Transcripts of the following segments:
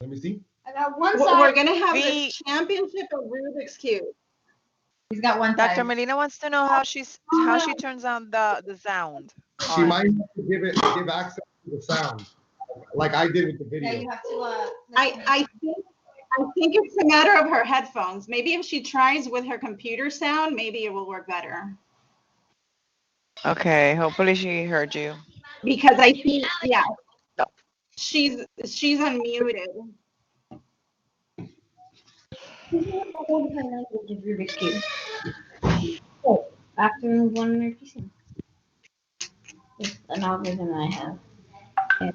Let me see. I got one side. We're gonna have the championship of Rubik's Cube. He's got one Dr. side. Melina wants to know how she turns on the sound. She might have to give access to the sound, like I did with the video. Yeah, you have to. I think it's a matter of her headphones. Maybe if she tries with her computer sound, maybe it will work better. Okay, hopefully she heard you. Because I think, yeah, she's unmuted. Rubik's Cube. Oh, afternoon 100%. It's an algorithm I have. Okay.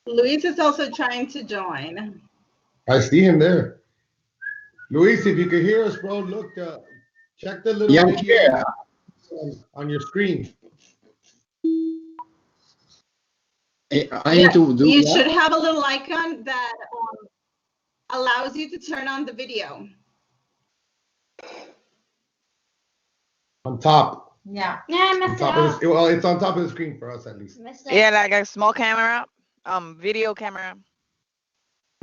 Luis is also trying to join. I see him there. Luis, if you could hear us, bro, look, check the little video on your screen. I need to do You what? should have a little icon that allows you to turn on the video. On top. Yeah. Yeah, I messed it up. Well, it's on top of the screen for us at least. Yeah, like a small camera, video camera.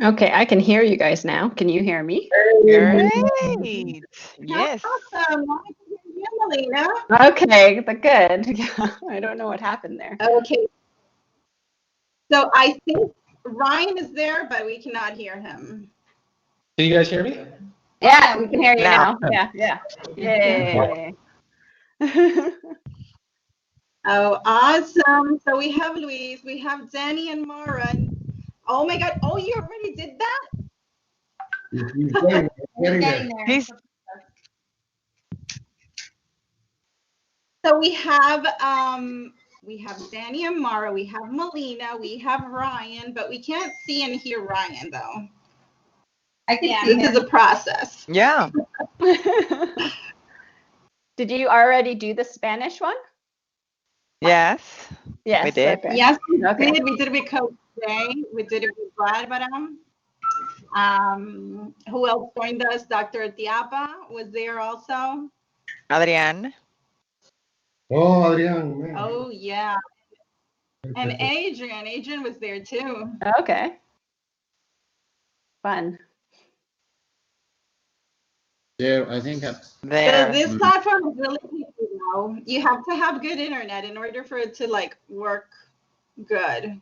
Okay, I can hear you guys now. Can you hear me? Great. Yes. Awesome. I can hear you, Melina. Okay, but good. Yeah, I don't know what happened there. Okay. So I think Ryan is there, but we cannot hear him. Can you guys hear me? Yeah, we can hear you Now. now. Yeah. Yay. Oh, awesome. So we have Luis, we have Danny and Mara. Oh my God. Oh, you already did that? He's getting there. He's So we have Danny and Mara, we have Melina, we have Ryan, but we can't see and hear Ryan though. I can see This is a process. yeah. Did you already do the Spanish one? Yes. Yes. We did. Okay. Yes, we Okay. did. We did it with Coach Jay. We did it with Barbara. Who else joined us? Dr. Tiapa was there also. Adrian. Oh, Adrian, man. Oh yeah. And Adrian was there too. Okay. Fun. Yeah, I think So There. this platform is really easy now. You have to have good internet in order for it to like work good.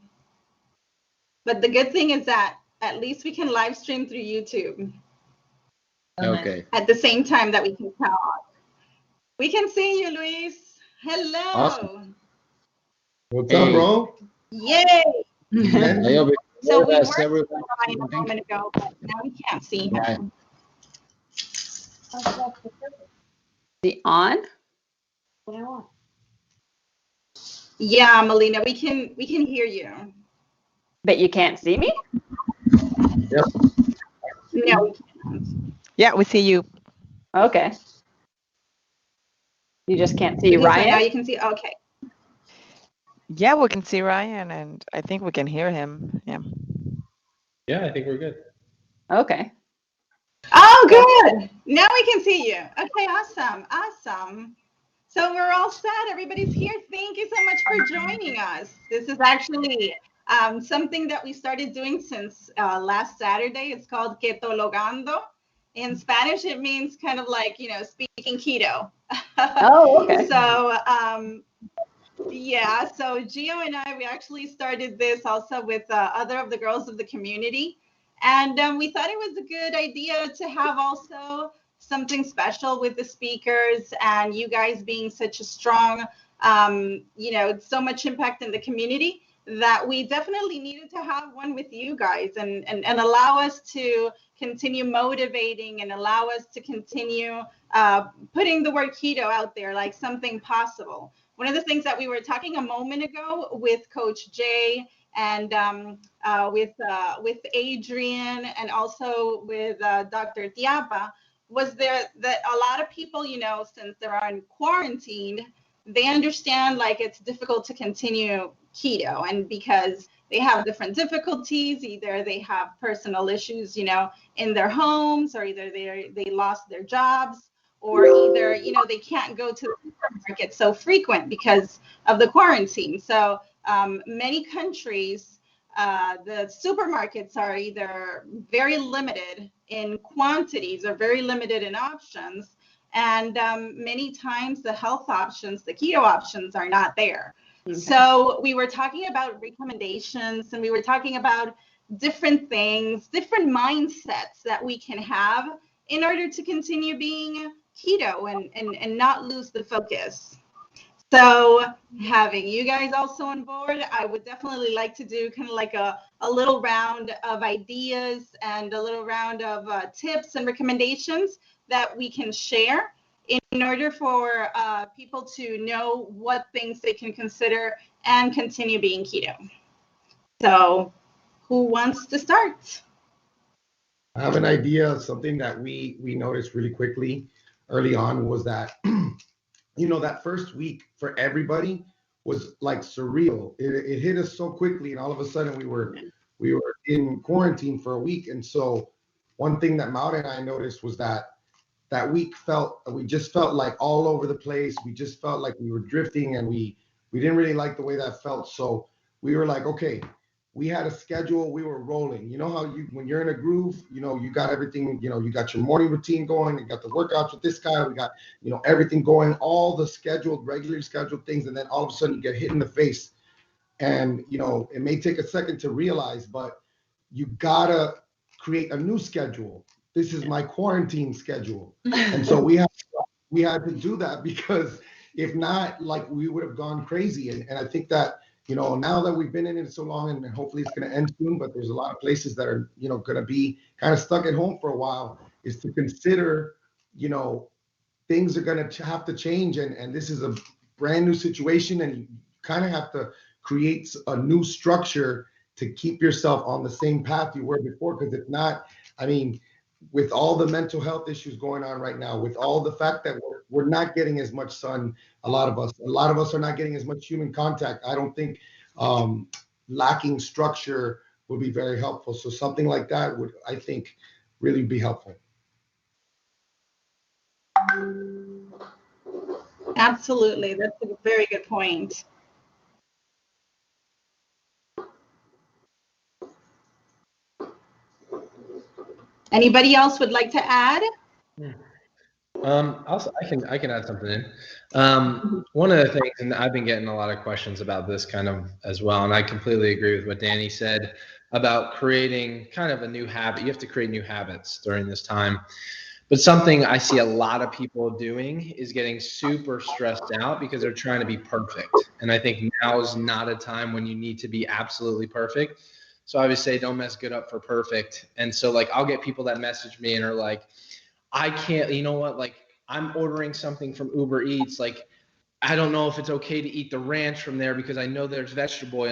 But the good thing is that at least we can live stream through YouTube okay. at the same time that we can talk. We can see you, Luis. Hello. Awesome. What's up, bro? Yay. I hope So we yes, were everyone. Ryan a moment ago, but now we can't see him. The on? What I want. Yeah, Melina, we can hear you. But you can't see me? Yep. No, we can't. Yeah, we see you. Okay. You just can't see Okay, so now Ryan? you can see. Okay. Yeah, we can see Ryan, and I think we can hear him. Yeah. Yeah, I think we're good. Okay. Oh, good. Now we can see you. Okay, awesome. So we're all set. Everybody's here. Thank you so much for joining us. This is actually something that we started doing since last Saturday. It's called Ketologando. In Spanish, it means kind of like, speaking keto. Oh, okay. So, yeah, so Gio and I, we actually started this also with other of the girls of the community. And we thought it was a good idea to have also something special with the speakers and you guys being such a strong, so much impact in the community that we definitely needed to have one with you guys and allow us to continue motivating and allow us to continue putting the word keto out there like something possible. One of the things that we were talking a moment ago with Coach Jay and with Adrian and also with Dr. Tiapa was there that a lot of people, since they're in quarantine, they understand like it's difficult to continue keto. And because they have different difficulties, either they have personal issues, in their homes, or either they lost their jobs, or either, they can't go to the supermarket so frequent because of the quarantine. So many countries, the supermarkets are either very limited in quantities or very limited in options. And many times the health options, the keto options, are not there. Okay. So we were talking about recommendations, and we were talking about different things, different mindsets that we can have in order to continue being keto and not lose the focus. So having you guys also on board, I would definitely like to do kind of like a little round of ideas and a little round of tips and recommendations that we can share in order for people to know what things they can consider and continue being keto. So who wants to start? I have an idea. Something that we noticed really quickly early on was that, that first week for everybody was like surreal. It hit us so quickly, and all of a sudden we were in quarantine for a week. And so one thing that Maud and I noticed was that week we just felt like all over the place. We just felt like we were drifting, and we didn't really like the way that felt. So we were like, okay, we had a schedule, we were rolling. You know how when you're in a groove, you got everything, you got your morning routine going, you got the workouts with this guy, we got, everything going, all the regularly scheduled things. And then all of a sudden you get hit in the face. And, it may take a second to realize, but you gotta create a new schedule. This is my quarantine schedule. And so we had to do that, because if not, like, we would have gone crazy. And I think that, now that we've been in it so long, and hopefully it's going to end soon, but there's a lot of places that are, going to be kind of stuck at home for a while, is to consider, things are going to have to change. And this is a brand new situation, and you kind of have to create a new structure to keep yourself on the same path you were before. Because if not, with all the mental health issues going on right now, with all the fact that we're not getting as much sun, a lot of us are not getting as much human contact. I don't think lacking structure would be very helpful. So something like that would, I think, really be helpful. Absolutely. That's a very good point. Anybody else would like to add? I can add something in. One of the things, and I've been getting a lot of questions about this kind of as well, and I completely agree with what Danny said about creating kind of a new habit. You have to create new habits during this time. But something I see a lot of people doing is getting super stressed out because they're trying to be perfect. And I think now is not a time when you need to be absolutely perfect. So I always say, don't mess good up for perfect. And so, like, I'll get people that message me and are like, I can't, you know what, like, I'm ordering something from Uber Eats. Like, I don't know if it's okay to eat the ranch from there because I know there's vegetable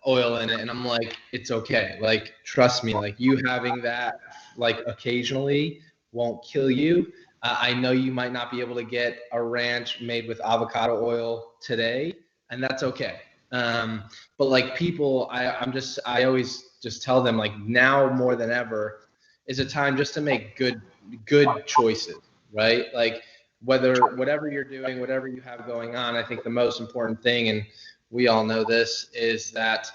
oil in it. And I'm like, it's okay. Like, trust me, like, you having that, like, occasionally won't kill you. I know you might not be able to get a ranch made with avocado oil today, and that's okay. But like, people, I always just tell them, like, now more than ever is a time just to make good choices, right? Like, whatever you're doing, whatever you have going on, I think the most important thing, and we all know this, is that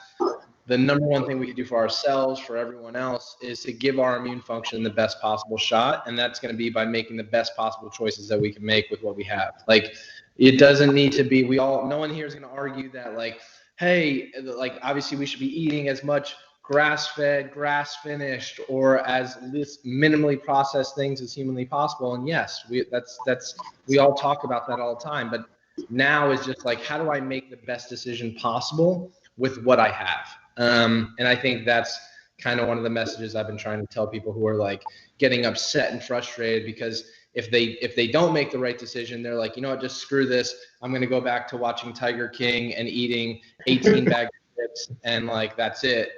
the number one thing we can do for ourselves, for everyone else, is to give our immune function the best possible shot. And that's going to be by making the best possible choices that we can make with what we have. Like, it doesn't need to be, no one here is going to argue that, like, hey, like, obviously we should be eating as much grass-fed, grass-finished, or as least minimally processed things as humanly possible. And yes, we all talk about that all the time. But now is just like, how do I make the best decision possible with what I have? And I think that's kind of one of the messages I've been trying to tell people who are, like, getting upset and frustrated because if they don't make the right decision, they're like, you know what, just screw this. I'm going to go back to watching Tiger King and eating 18 bags of chips, and, like, that's it.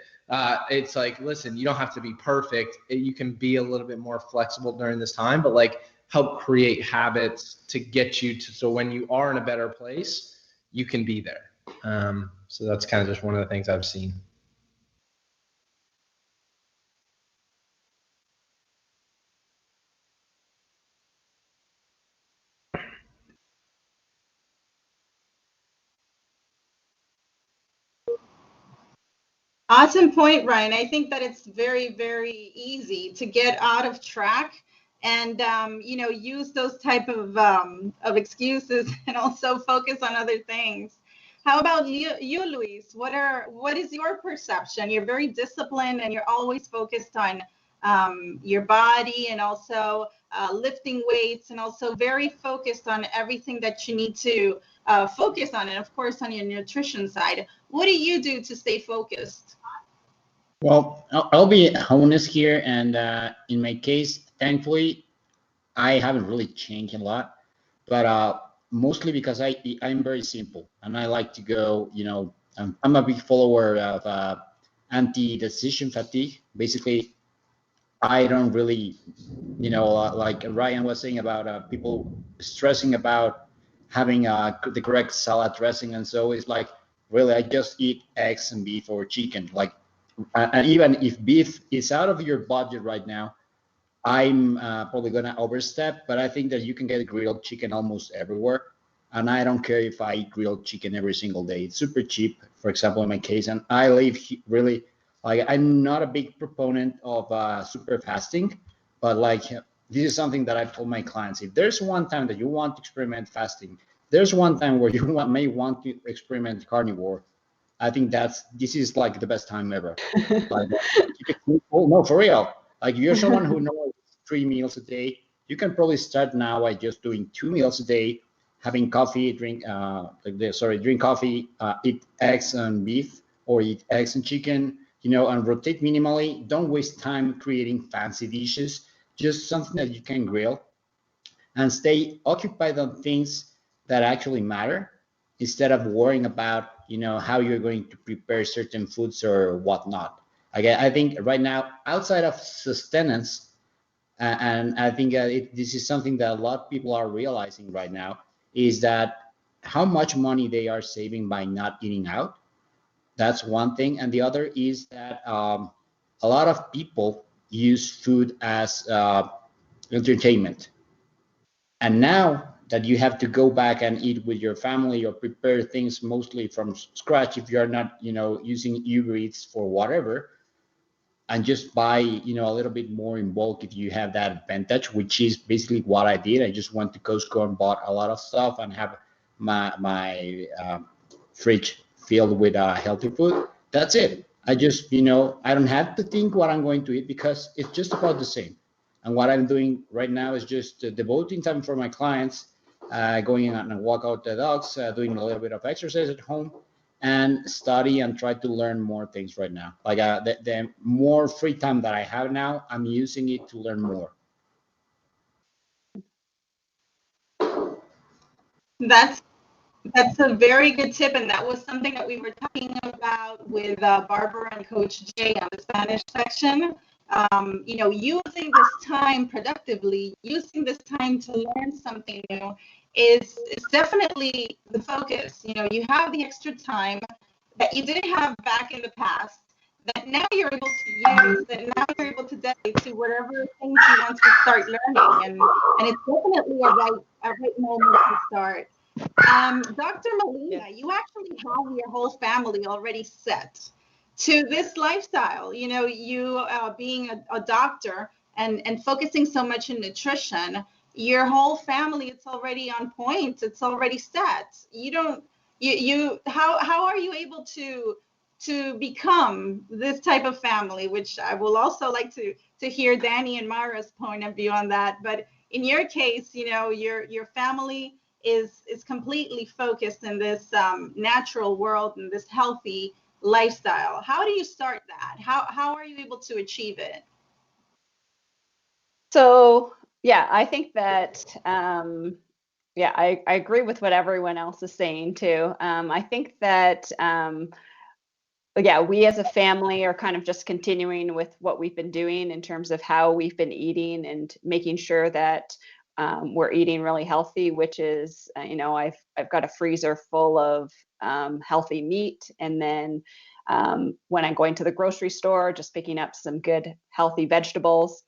It's like, listen, you don't have to be perfect. You can be a little bit more flexible during this time, but, like, help create habits to get you to, so when you are in a better place, you can be there. So that's kind of just one of the things I've seen. Awesome point, Ryan. I think that it's very, very easy to get out of track and use those type of excuses and also focus on other things. How about you, Luis? What is your perception? You're very disciplined and you're always focused on your body and also lifting weights and also very focused on everything that you need to focus on, and of course on your nutrition side. What do you do to stay focused? Well, I'll be honest here, and in my case, thankfully, I haven't really changed a lot, but mostly because I'm very simple, and I like to go. I'm a big follower of anti-decision fatigue. Basically, I don't really, like Ryan was saying about people stressing about having the correct salad dressing, and so it's like really I just eat eggs and beef or chicken, like. And even if beef is out of your budget right now, I'm probably gonna overstep. But I think that you can get grilled chicken almost everywhere, and I don't care if I eat grilled chicken every single day. It's super cheap, for example, in my case, and I live really like I'm not a big proponent of super fasting, but like this is something that I've told my clients. If there's one time that you want to experiment fasting, there's one time where you may want to experiment carnivore. I think this is like the best time ever. Like, oh no, for real. Like you're someone who knows 3 meals a day. You can probably start now by just doing 2 meals a day, having coffee, drink coffee, eat eggs and beef, or eat eggs and chicken. And rotate minimally. Don't waste time creating fancy dishes. Just something that you can grill and stay occupied on things that actually matter instead of worrying about how you're going to prepare certain foods or whatnot. Again, I think right now outside of sustenance, and I think this is something that a lot of people are realizing right now, is that how much money they are saving by not eating out. That's one thing, and the other is that a lot of people use food as entertainment. And now that you have to go back and eat with your family or prepare things mostly from scratch, if you're not, using Uber Eats for whatever, and just buy, a little bit more in bulk if you have that advantage, which is basically what I did. I just went to Costco and bought a lot of stuff and have my fridge filled with healthy food. That's it. I just, I don't have to think what I'm going to eat because it's just about the same. And what I'm doing right now is just devoting time for my clients, going out and walk out the dogs, doing a little bit of exercise at home, and study and try to learn more things right now. Like the more free time that I have now, I'm using it to learn more. That's a very good tip, and that was something that we were talking about with Barbara and Coach Jay on the Spanish section. Using this time productively, using this time to learn something new is definitely the focus. You have the extra time that you didn't have back in the past that now you're able to use, that now you're able to dedicate to whatever things you want to start learning, and it's definitely a right moment to start. Dr. Melina, you actually have your whole family already set to this lifestyle. You being a doctor and focusing so much in nutrition, your whole family, it's already on point. It's already set. You don't, how are you able to become this type of family, which I will also like to hear Danny and Mara's point of view on that. But in your case, your family is completely focused in this natural world and this healthy lifestyle. How do you start that? How are you able to achieve it? So yeah, I think that I agree with what everyone else is saying too. I think that we as a family are kind of just continuing with what we've been doing in terms of how we've been eating and making sure that we're eating really healthy, which is, I've got a freezer full of healthy meat. And then when I'm going to the grocery store, just picking up some good healthy vegetables.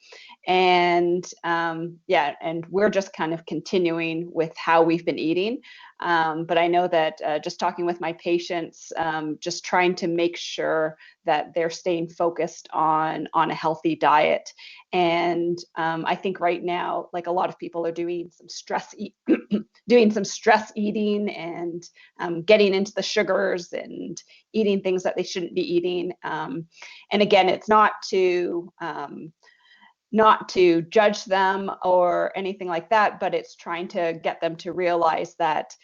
And and we're just kind of continuing with how we've been eating. But I know that just talking with my patients, just trying to make sure that they're staying focused on a healthy diet. And I think right now, like a lot of people are doing some stress eating and getting into the sugars and eating things that they shouldn't be eating. And again, it's not to judge them or anything like that, but it's trying to get them to realize that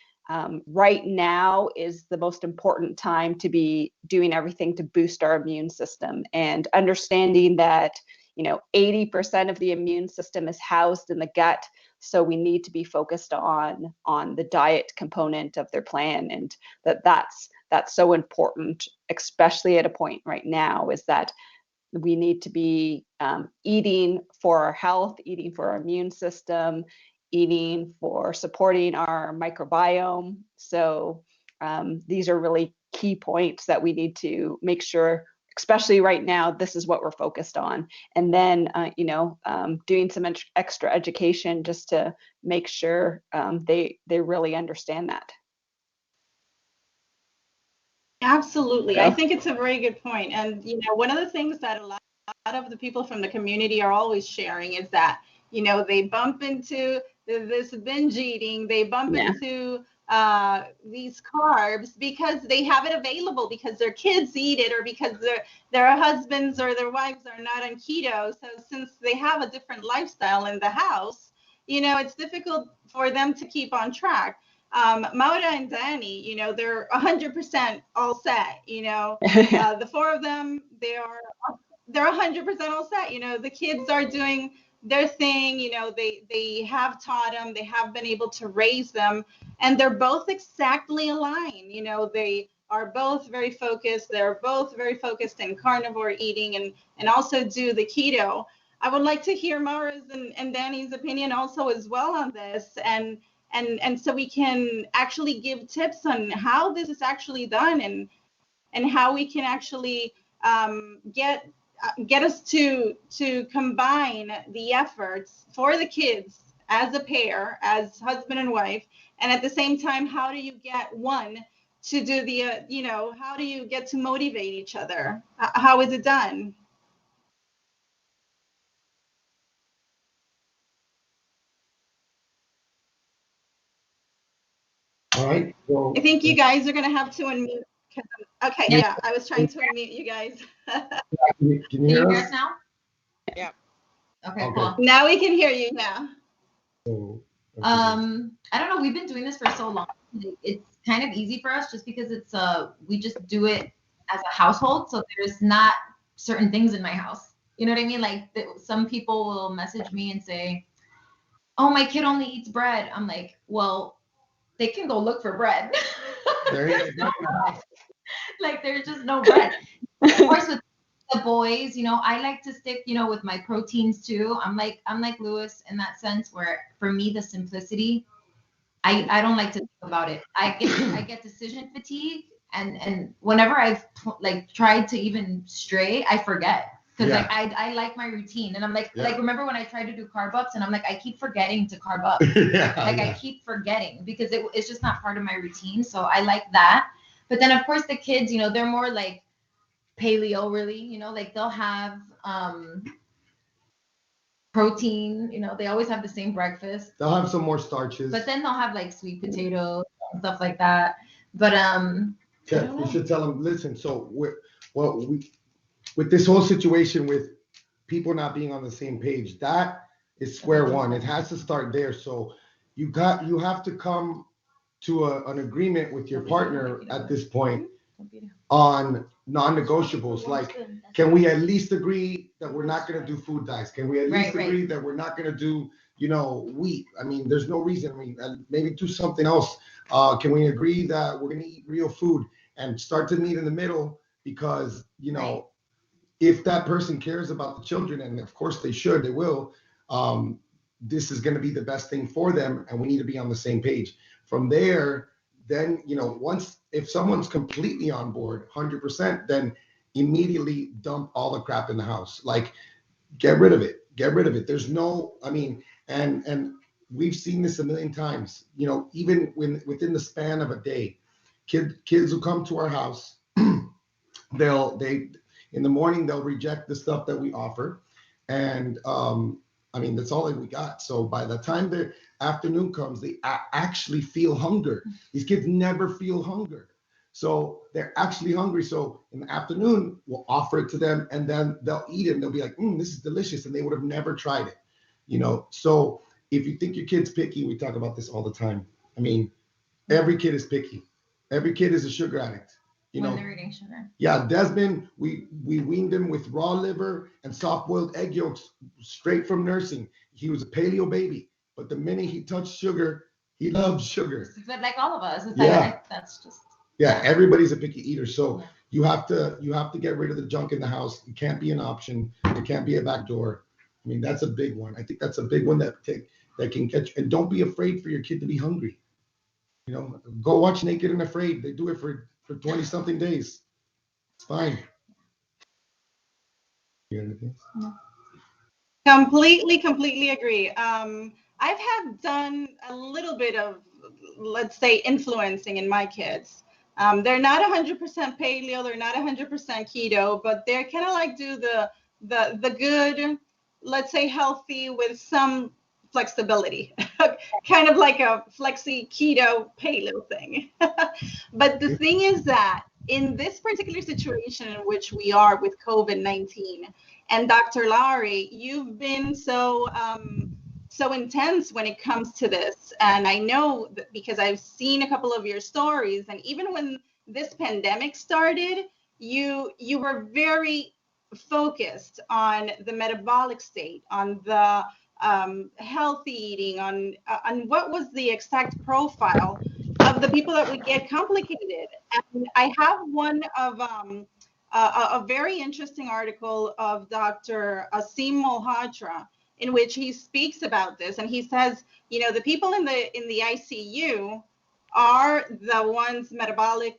right now is the most important time to be doing everything to boost our immune system, and understanding that 80% of the immune system is housed in the gut. So we need to be focused on the diet component of their plan, and that's so important, especially at a point right now, is that we need to be eating for our health, eating for our immune system, eating for supporting our microbiome. So these are really key points that we need to make sure, especially right now, this is what we're focused on. And then, doing some extra education just to make sure they really understand that. Absolutely. I think it's a very good point. And, one of the things that a lot of the people from the community are always sharing is that, they bump into this binge eating, they bump into these carbs because they have it available, because their kids eat it, or because their husbands or their wives are not on keto. So since they have a different lifestyle in the house, it's difficult for them to keep on track. Maura and Danny, they're 100% all set. The four of them, they're 100% all set. The kids are doing their thing. They have taught them, they have been able to raise them, and they're both exactly aligned. They are both very focused. They're both very focused in carnivore eating and also do the keto. I would like to hear Maura's and Danny's opinion also as well on this, and so we can actually give tips on how this is actually done, and how we can actually get us to combine the efforts for the kids as a pair, as husband and wife, and at the same time, how do you get one to do the how do you get to motivate each other? How is it done? All right. So, I think you guys are going to have to unmute. Okay, yeah, I was trying to unmute you guys. can you hear us now? Yeah. Okay, cool. Now we can hear you now. So, I don't know. We've been doing this for so long. It's kind of easy for us just because it's we just do it as a household. So there's not certain things in my house. You know what I mean? Like some people will message me and say, "Oh, my kid only eats bread." I'm like, well, they can go look for bread. there you go. Like there's just no bread. Of course, with the boys, I like to stick, with my proteins too. I'm like Lewis in that sense, where for me the simplicity, I don't like to think about it. I get decision fatigue, and whenever I've tried to even stray, I forget. Because I like my routine, and I'm like remember when I tried to do carb ups, and I'm like, I keep forgetting to carb up. I keep forgetting because it's just not part of my routine. So I like that. But then of course the kids, they're more like paleo, really. Like they'll have protein. They always have the same breakfast. They'll have some more starches. But then they'll have like sweet potatoes and stuff like that. But we should tell them. Listen. So with this whole situation with people not being on the same page, that is square one. It has to start there. So you have to come to an agreement with your partner at this point on non-negotiables. Like, can we at least agree that we're not going to do food dyes? Can we at least agree that we're not going to do wheat? I mean, there's no reason. I mean, maybe do something else. Can we agree that we're going to eat real food and start to meet in the middle? Because if that person cares about the children, and of course they should, they will, this is going to be the best thing for them, and we need to be on the same page. From there, then, if someone's completely on board 100%, then immediately dump all the crap in the house. Like, get rid of it. There's no, and we've seen this a million times, even within the span of a day, kids will come to our house. they In the morning, they'll reject the stuff that we offer. And that's all that we got. So by the time the afternoon comes, they actually feel hunger. These kids never feel hunger. So they're actually hungry. So in the afternoon, we'll offer it to them, and then they'll eat it and they'll be like, this is delicious. And they would have never tried it. So if you think your kid's picky, we talk about this all the time. Every kid is picky. Every kid is a sugar addict. When they're eating sugar. Yeah, Desmond, we weaned him with raw liver and soft-boiled egg yolks straight from nursing. He was a paleo baby, but the minute he touched sugar, he loved sugar. But like all of us, it's that's just. Yeah, everybody's a picky eater. So you have to get rid of the junk in the house. It can't be an option. It can't be a back door. That's a big one. I think that's a big one that can catch. And don't be afraid for your kid to be hungry. Go watch Naked and Afraid. They do it for 20 something days. It's fine. Completely agree. I've done a little bit of, let's say, influencing in my kids. They're not 100% paleo, they're not 100% keto, but they're kind of like do the good, let's say, healthy with some flexibility, kind of like a flexi keto paleo thing. But the thing is that in this particular situation in which we are with COVID-19, and Dr. Lowery, you've been so intense when it comes to this. And I know that because I've seen a couple of your stories, and even when this pandemic started, you were very focused on the metabolic state, on the healthy eating, on what was the exact profile of the people that would get complicated. And I have one of a very interesting article of Dr. Asim Malhotra, in which he speaks about this, and he says, the people in the ICU are the ones metabolically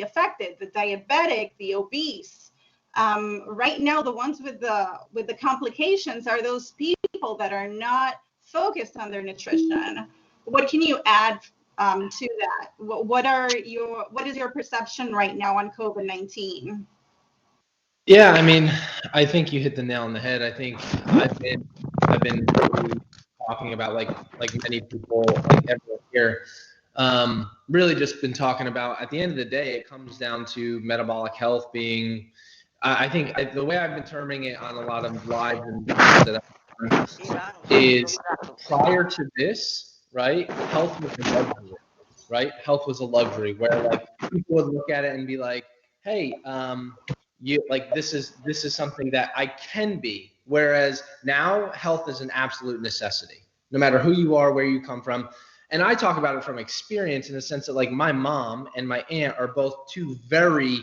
affected, the diabetic, the obese. Right now, the ones with the complications are those people that are not focused on their nutrition. What can you add to that? What is your perception right now on COVID-19? Yeah, I think you hit the nail on the head. I think I've been really talking about like many people, like everyone here, really just been talking about, at the end of the day, it comes down to metabolic health being, I think the way I've been terming it on a lot of lives and videos that I've done is, prior to this, right, health was a luxury, right? Health was a luxury where like people would look at it and be like, hey, this is something that I can be. Whereas now health is an absolute necessity, no matter who you are, where you come from. And I talk about it from experience in the sense that like my mom and my aunt are both two very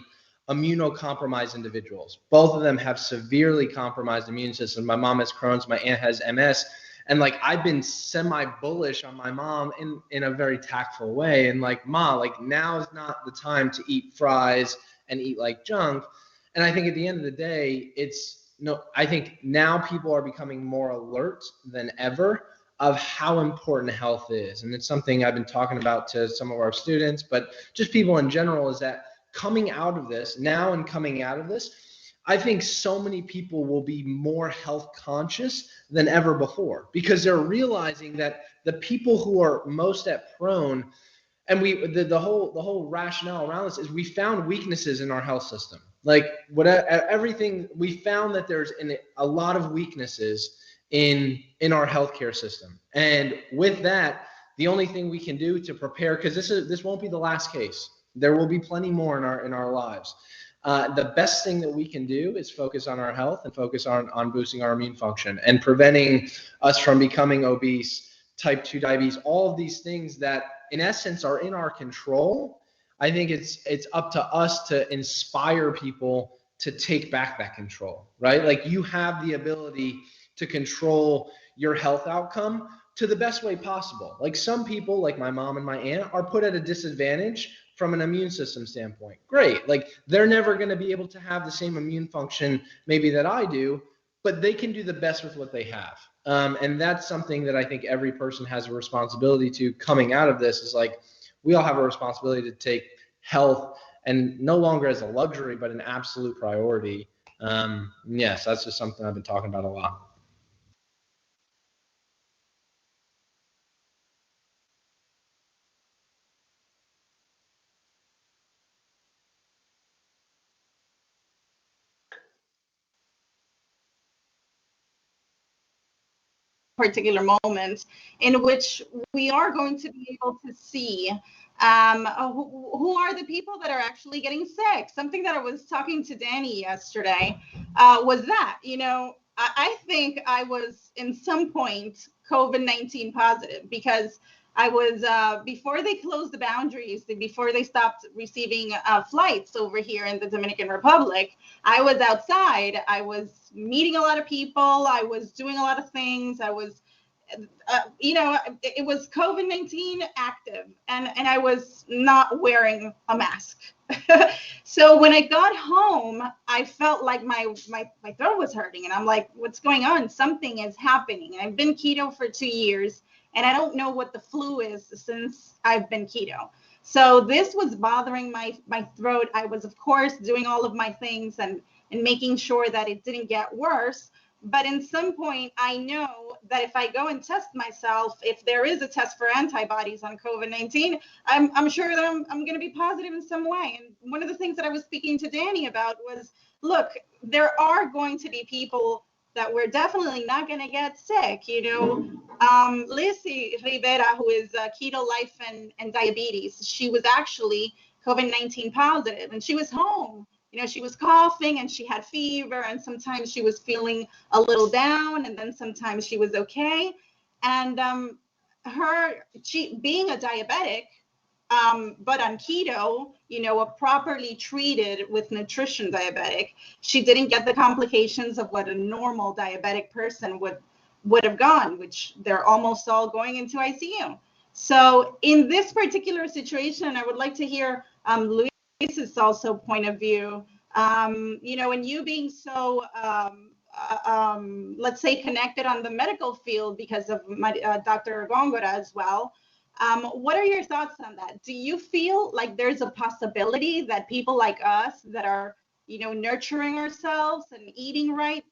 immunocompromised individuals. Both of them have severely compromised immune system. My mom has Crohn's, my aunt has MS. And like, I've been semi-bullish on my mom in a very tactful way. And like, Ma, like now is not the time to eat fries and eat like junk. And I think at the end of the day, I think now people are becoming more alert than ever of how important health is. And it's something I've been talking about to some of our students, but just people in general, is that coming out of this, I think so many people will be more health conscious than ever before, because they're realizing that the people who are most at prone, and the whole rationale around this is we found weaknesses in our health system. Like everything, we found that there's a lot of weaknesses in our healthcare system. And with that, the only thing we can do to prepare, because this won't be the last case. There will be plenty more in our lives. The best thing that we can do is focus on our health and focus on boosting our immune function and preventing us from becoming obese, type 2 diabetes, all of these things that in essence are in our control. I think it's up to us to inspire people to take back that control, right? Like, you have the ability to control your health outcome, to the best way possible. Like some people, like my mom and my aunt, are put at a disadvantage from an immune system standpoint. Great. Like they're never going to be able to have the same immune function maybe that I do, but they can do the best with what they have. And that's something that I think every person has a responsibility to coming out of this, is like, we all have a responsibility to take health and no longer as a luxury, but an absolute priority. Yes, that's just something I've been talking about a lot. particular moment in which we are going to be able to see who are the people that are actually getting sick. Something that I was talking to Danny yesterday was that, I think I was in some point COVID-19 positive, because I was, before they closed the boundaries, before they stopped receiving flights over here in the Dominican Republic, I was outside. I was meeting a lot of people. I was doing a lot of things. I was, it was COVID-19 active, and I was not wearing a mask. So when I got home, I felt like my throat was hurting, and I'm like, what's going on? Something is happening. And I've been keto for 2 years, and I don't know what the flu is since I've been keto. So this was bothering my throat. I was, of course, doing all of my things and making sure that it didn't get worse. But in some point, I know that if I go and test myself, if there is a test for antibodies on COVID-19, I'm sure that I'm going to be positive in some way. And one of the things that I was speaking to Danny about was, look, there are going to be people that we're definitely not going to get sick. Lizzie Rivera, who is Keto Life and Diabetes, she was actually COVID-19 positive, and she was home. She was coughing and she had fever, and sometimes she was feeling a little down, and then sometimes she was okay. And she being a diabetic, but on keto, a properly treated with nutrition diabetic, she didn't get the complications of what a normal diabetic person would have gone, which they're almost all going into ICU. So in this particular situation, I would like to hear Luis's also point of view. And you being so, let's say, connected on the medical field because of Dr. Gongora as well. What are your thoughts on that? Do you feel like there's a possibility that people like us that are, nurturing ourselves and eating right,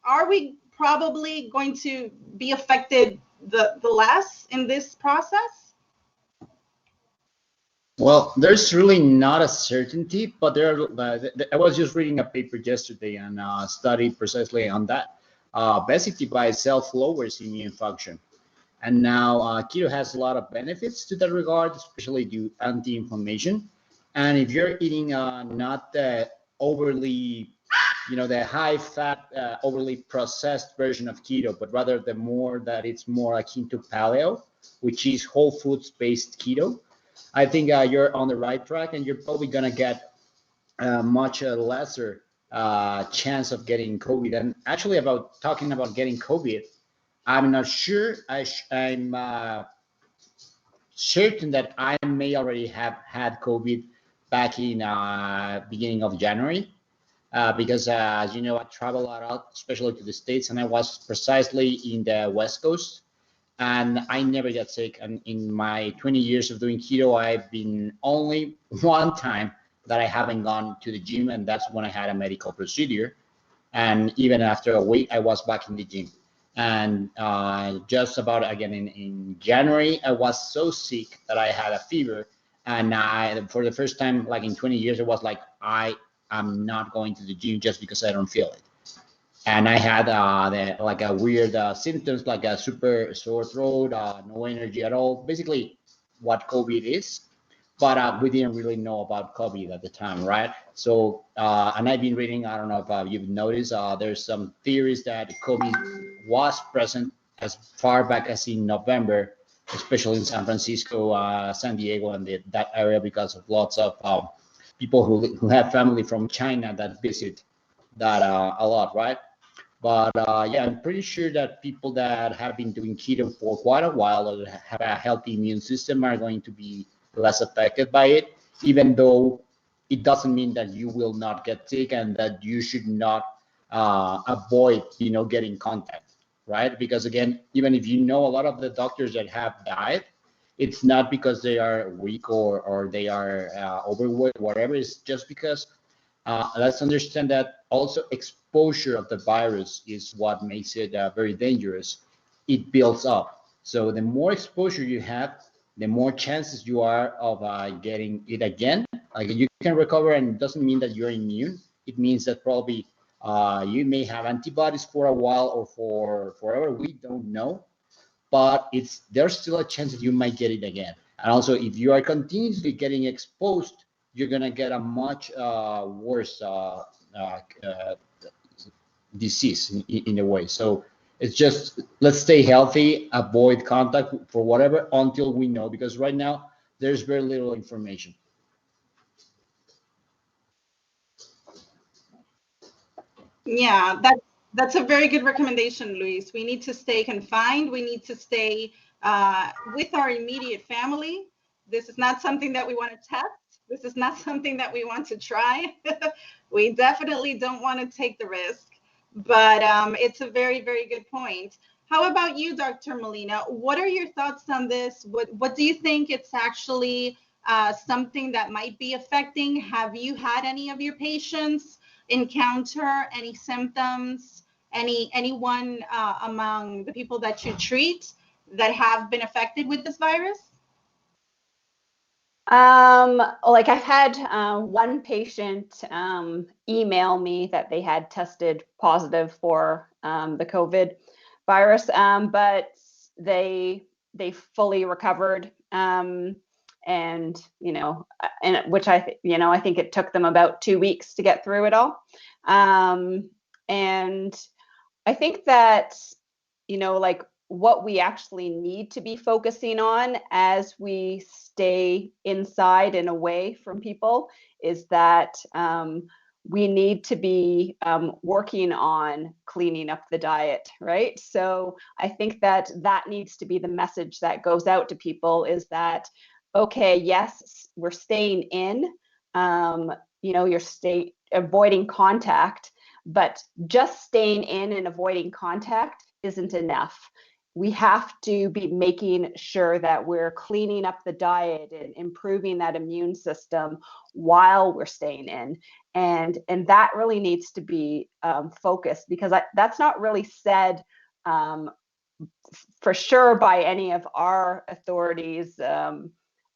are we probably going to be affected the less in this process? Well, there's really not a certainty, but I was just reading a paper yesterday and studied precisely on that. Basically, by itself lowers immune function. And now keto has a lot of benefits to that regard, especially due anti-inflammation. And if you're eating not the overly, the high-fat, overly processed version of keto, but rather it's more akin to paleo, which is whole foods-based keto, I think you're on the right track, and you're probably going to get much lesser chance of getting COVID. And actually, talking about getting COVID, I'm not sure. I'm certain that I may already have had COVID back in beginning of January, because as you know, I travel a lot, especially to the States, and I was precisely in the West Coast. And I never got sick. And in my 20 years of doing keto, I've been only one time that I haven't gone to the gym, and that's when I had a medical procedure. And even after a week, I was back in the gym. And just about again in January, I was so sick that I had a fever. And for the first time, like in 20 years, it was like, I am not going to the gym just because I don't feel it. And I had like a weird symptoms, like a super sore throat, no energy at all, basically what COVID is. But we didn't really know about COVID at the time, right? So, and I've been reading, I don't know if you've noticed, there's some theories that COVID was present as far back as in November, especially in San Francisco, San Diego, and that area, because of lots of people who have family from China that visit that a lot, right? But yeah, I'm pretty sure that people that have been doing keto for quite a while or have a healthy immune system are going to be less affected by it, even though it doesn't mean that you will not get sick and that you should not avoid, getting contact, right? Because again, even if a lot of the doctors that have died, it's not because they are weak or they are overweight, whatever. It's just because let's understand that also exposure of the virus is what makes it very dangerous. It builds up. So the more exposure you have, the more chances you are of getting it again. Like you can recover, and it doesn't mean that you're immune. It means that probably you may have antibodies for a while or for forever. We don't know, but there's still a chance that you might get it again. And also, if you are continuously getting exposed, you're gonna get a much worse disease in a way. So it's just let's stay healthy, avoid contact for whatever until we know, because right now there's very little information. Yeah, that's a very good recommendation, Luis. We need to stay confined. We need to stay with our immediate family. This is not something that we want to test. This is not something that we want to try. We definitely don't want to take the risk, but it's a very, very good point. How about you, Dr. Melina? What are your thoughts on this? What do you think it's actually something that might be affecting? Have you had any of your patients encounter any symptoms, anyone among the people that you treat that have been affected with this virus? Like I've had one patient email me that they had tested positive for the COVID virus, but they fully recovered, and and which I think it took them about 2 weeks to get through it all, and I think that, like what we actually need to be focusing on as we stay inside and away from people is that we need to be working on cleaning up the diet, right? So I think that needs to be the message that goes out to people is that, okay, yes, we're staying in, you're avoiding contact, but just staying in and avoiding contact isn't enough. We have to be making sure that we're cleaning up the diet and improving that immune system while we're staying in. And that really needs to be focused, because that's not really said for sure by any of our authorities,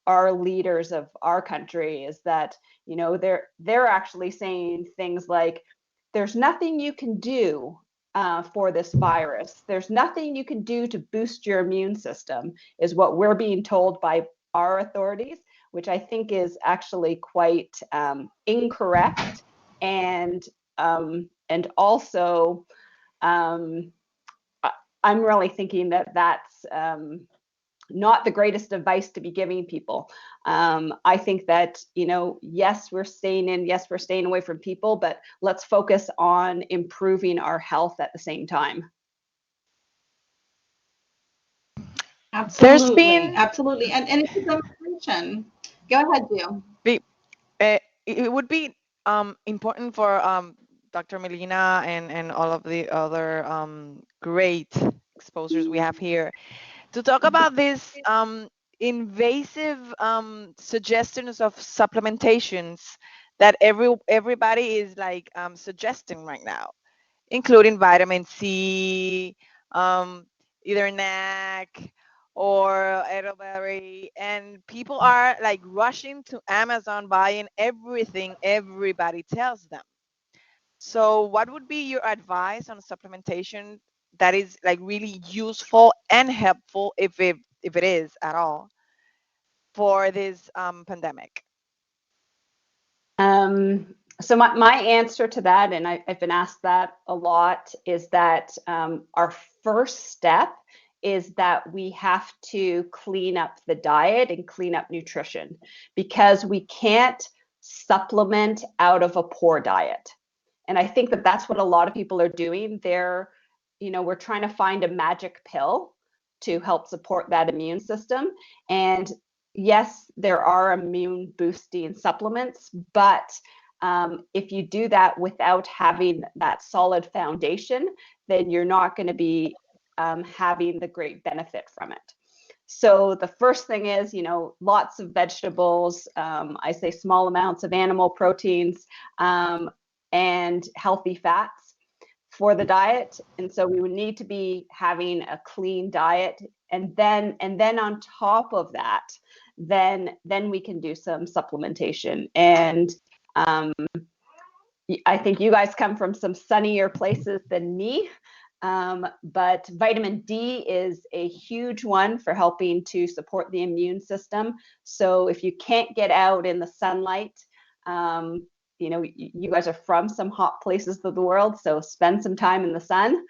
our leaders of our country, is that they're actually saying things like, there's nothing you can do for this virus. There's nothing you can do to boost your immune system, is what we're being told by our authorities, which I think is actually quite incorrect. And also, I'm really thinking that that's not the greatest advice to be giving people. I think that, yes, we're staying in, yes, we're staying away from people, but let's focus on improving our health at the same time. Absolutely, absolutely. And it's a demonstration. Go ahead, Jill. It would be important for Dr. Melina and all of the other great exposures we have here to talk about this invasive suggestions of supplementations that everybody is like suggesting right now, including vitamin C, either NAC or elderberry, and people are like rushing to Amazon buying everything everybody tells them. So what would be your advice on supplementation that is like really useful and helpful, if it is at all, for this pandemic? So my answer to that, and I've been asked that a lot, is that our first step is that we have to clean up the diet and clean up nutrition, because we can't supplement out of a poor diet. And I think that that's what a lot of people are doing. They're, we're trying to find a magic pill to help support that immune system. And yes, there are immune boosting supplements, but if you do that without having that solid foundation, then you're not going to be having the great benefit from it. So the first thing is, lots of vegetables. I say small amounts of animal proteins and healthy fats for the diet. And so we would need to be having a clean diet. And then on top of that, then we can do some supplementation. And I think you guys come from some sunnier places than me. But vitamin D is a huge one for helping to support the immune system. So if you can't get out in the sunlight, you guys are from some hot places of the world, so spend some time in the sun.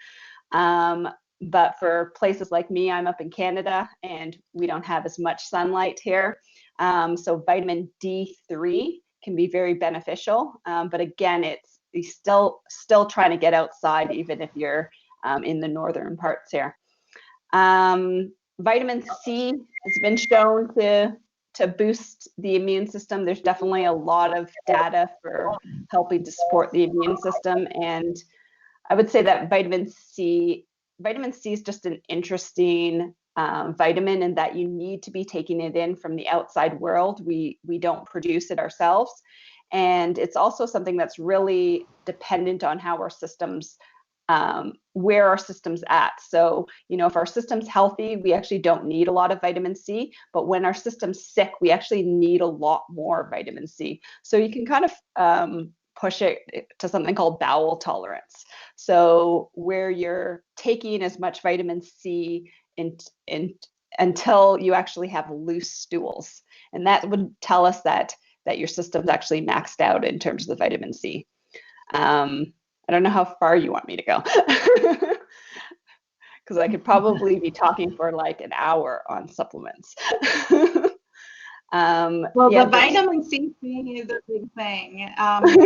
But for places like me, I'm up in Canada and we don't have as much sunlight here. So vitamin D3 can be very beneficial. But again, it's still trying to get outside, even if you're in the northern parts here. Vitamin C has been shown to boost the immune system. There's definitely a lot of data for helping to support the immune system. And I would say that vitamin C is just an interesting vitamin in that you need to be taking it in from the outside world. We don't produce it ourselves. And it's also something that's really dependent on how our systems where our system's at. So, if our system's healthy, we actually don't need a lot of vitamin C, but when our system's sick, we actually need a lot more vitamin C. So you can kind of push it to something called bowel tolerance. So where you're taking as much vitamin C until you actually have loose stools. And that would tell us that your system's actually maxed out in terms of the vitamin C. I don't know how far you want me to go, because I could probably be talking for like an hour on supplements. The vitamin C thing is a big thing.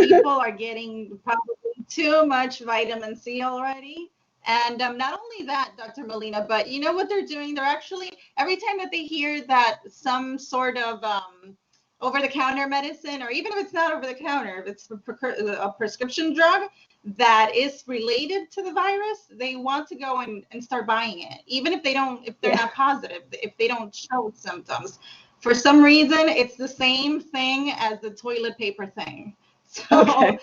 People are getting probably too much vitamin C already. And not only that, Dr. Melina, but you know what they're doing? They're actually, every time that they hear that some sort of over-the-counter medicine, or even if it's not over-the-counter, if it's a prescription drug that is related to the virus, they want to go and start buying it, even if they're not positive, if they don't show symptoms. For some reason, it's the same thing as the toilet paper thing. So,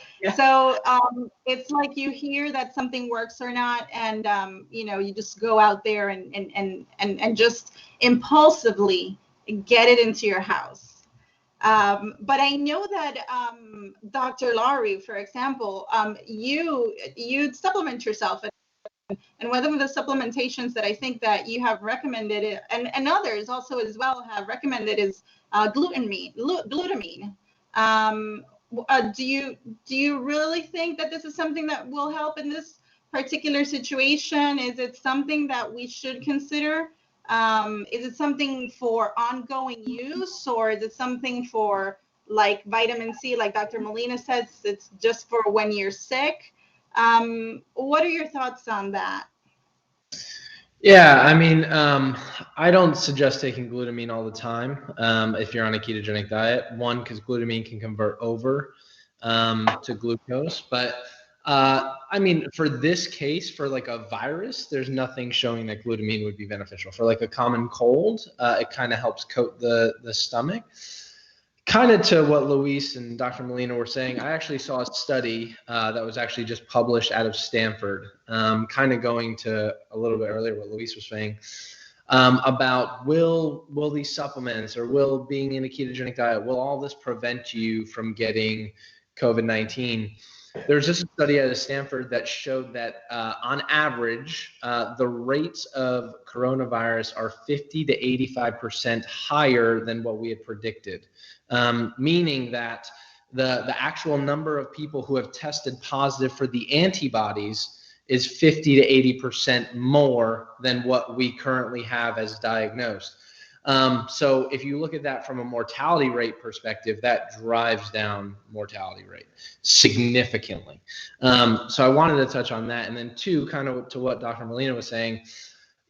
it's like you hear that something works or not, and you just go out there and just impulsively get it into your house. But I know that Dr. Lowery, for example, you supplement yourself, and one of the supplementations that I think that you have recommended, and others also as well have recommended, is glutamine. Do you really think that this is something that will help in this particular situation? Is it something that we should consider? Is it something for ongoing use, or is it something for like vitamin C, like Dr. Melina says, it's just for when you're sick? What are your thoughts on that? Yeah, I mean, I don't suggest taking glutamine all the time if you're on a ketogenic diet. One, because glutamine can convert over to glucose. But I mean, for this case, for like a virus, there's nothing showing that glutamine would be beneficial. For like a common cold, it kind of helps coat the stomach. Kind of to what Luis and Dr. Melina were saying, I actually saw a study that was actually just published out of Stanford, kind of going to a little bit earlier what Luis was saying, about will these supplements, or will being in a ketogenic diet, will all this prevent you from getting COVID-19? There's just a study out of Stanford that showed that on average, the rates of coronavirus are 50 to 85% higher than what we had predicted. Meaning that the actual number of people who have tested positive for the antibodies is 50 to 80% more than what we currently have as diagnosed. So if you look at that from a mortality rate perspective, that drives down mortality rate significantly. So I wanted to touch on that. And then two, kind of to what Dr. Melina was saying,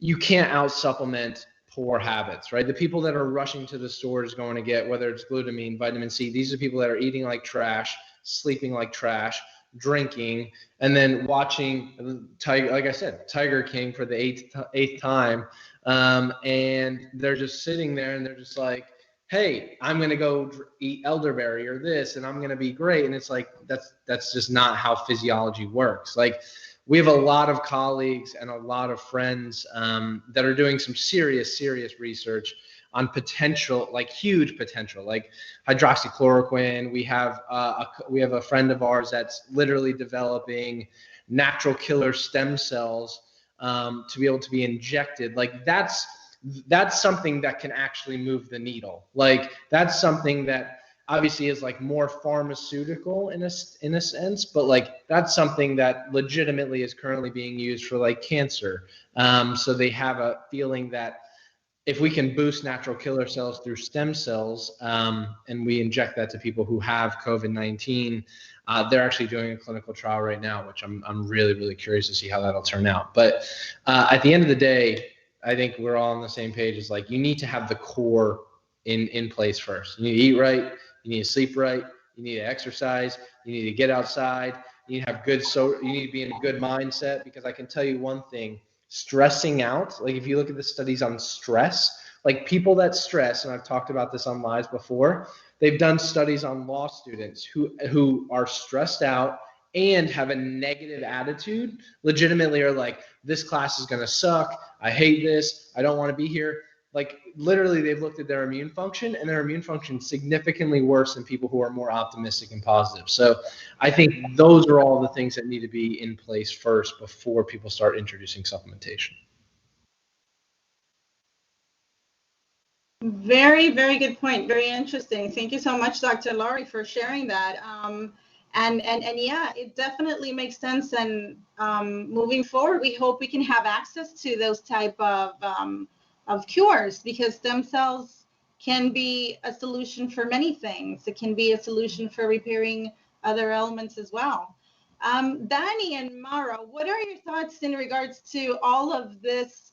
you can't out supplement poor habits, right? The people that are rushing to the stores going to get, whether it's glutamine, vitamin C, these are people that are eating like trash, sleeping like trash, drinking, and then watching Tiger, like I said, Tiger King for the eighth time. And they're just sitting there and they're just like, hey, I'm going to go eat elderberry or this, and I'm going to be great. And it's like, that's just not how physiology works. Like, we have a lot of colleagues and a lot of friends that are doing some serious research on potential, like huge potential, like hydroxychloroquine. We have a friend of ours that's literally developing natural killer stem cells to be able to be injected. Like that's something that can actually move the needle. Like that's something that obviously is like more pharmaceutical in a sense, but like that's something that legitimately is currently being used for like cancer. So they have a feeling that if we can boost natural killer cells through stem cells, and we inject that to people who have COVID-19, they're actually doing a clinical trial right now, which I'm really curious to see how that'll turn out. But at the end of the day, I think we're all on the same page. It's like you need to have the core in place first. You need to eat right. You need to sleep right. You need to exercise. You need to get outside. You need to have you need to be in a good mindset, because I can tell you one thing, stressing out, like if you look at the studies on stress, like people that stress, and I've talked about this on lives before, they've done studies on law students who are stressed out and have a negative attitude, legitimately are like, this class is going to suck. I hate this. I don't want to be here. Like literally they've looked at their immune function, and their immune function is significantly worse than people who are more optimistic and positive. So I think those are all the things that need to be in place first before people start introducing supplementation. Very good point. Very interesting. Thank you so much, Dr. Lowery, for sharing that. And yeah, it definitely makes sense. And moving forward, we hope we can have access to those type of cures, because stem cells can be a solution for many things. It can be a solution for repairing other elements as well. Danny and Mara, what are your thoughts in regards to all of this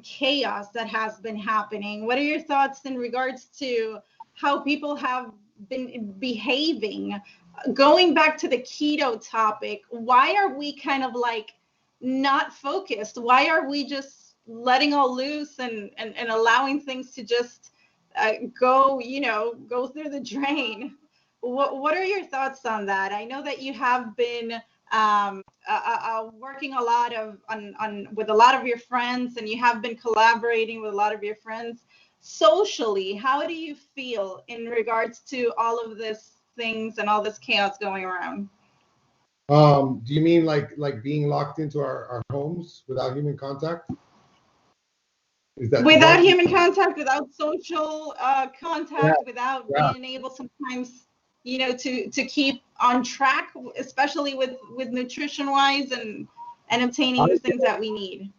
chaos that has been happening? What are your thoughts in regards to how people have been behaving? Going back to the keto topic, why are we kind of like not focused? Why are we just letting all loose and allowing things to just go through the drain? What are your thoughts on that? I know that you have been working a lot with a lot of your friends, and you have been collaborating with a lot of your friends socially. How do you feel in regards to all of this things and all this chaos going around? Do you mean like being locked into our homes without human contact? Without human contact, without social contact, without Yeah. being able sometimes, to keep on track, especially with nutrition wise and obtaining the things that we need.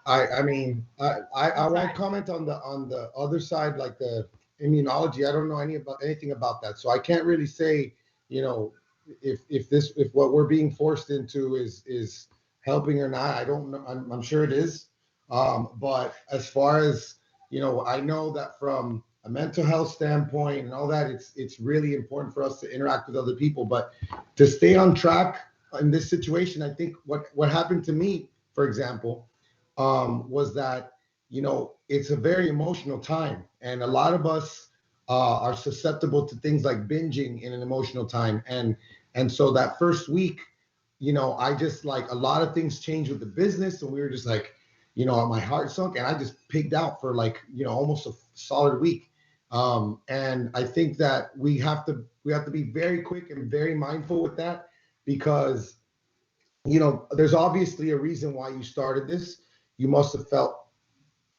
I mean, I won't comment on the other side, like the immunology. I don't know anything about that, so I can't really say, if what we're being forced into is helping or not. I don't know. I'm sure it is. But as far as I know that from a mental health standpoint and all that, it's really important for us to interact with other people. But to stay on track in this situation, I think what happened to me, for example, was that it's a very emotional time, and a lot of us are susceptible to things like binging in an emotional time, and so that first week, I just, like, a lot of things changed with the business, and we were just like, my heart sunk, and I just pigged out for like almost a solid week. And I think that we have to be very quick and very mindful with that, because there's obviously a reason why you started this. You must have felt